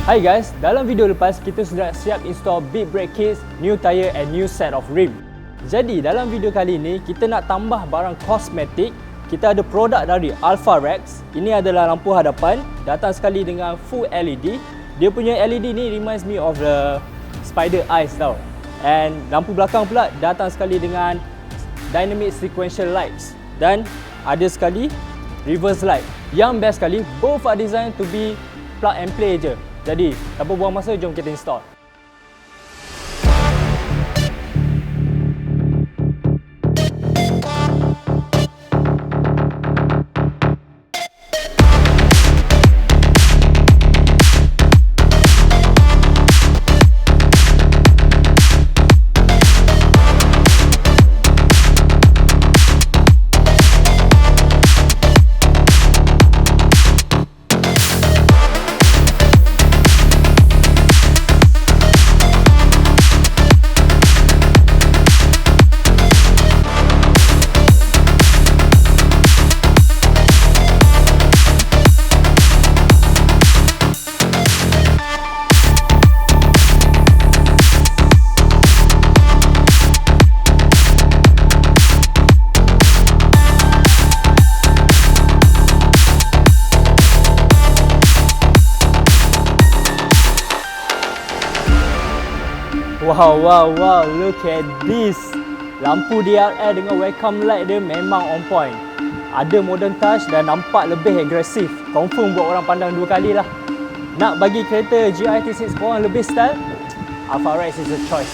Hi guys, dalam video lepas kita sudah siap install big brake kits, new tyre and new set of rim. Jadi dalam video kali ini kita nak tambah barang kosmetik. Kita ada produk dari Alpharex. Ini adalah lampu hadapan, datang sekali dengan full LED. Dia punya LED ni reminds me of the spider eyes tau. And lampu belakang pula datang sekali dengan dynamic sequential lights. Dan ada sekali reverse light. Yang best sekali, both are designed to be plug and play je. Jadi, tanpa buang masa, jom kita install. Wow, look at this. Lampu DRL dengan welcome light dia memang on point. Ada modern touch dan nampak lebih agresif. Confirm buat orang pandang dua kali lah. Nak bagi kereta GR86 korang lebih style, Alpharex is a choice.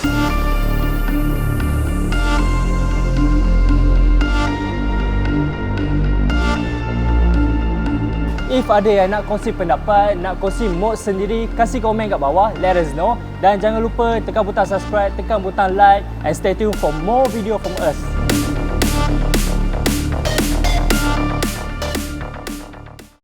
If ada yang nak kongsi pendapat, nak kongsi mod sendiri, kasih komen kat bawah, let us know. Dan jangan lupa tekan butang subscribe, tekan butang like and stay tuned for more video from us.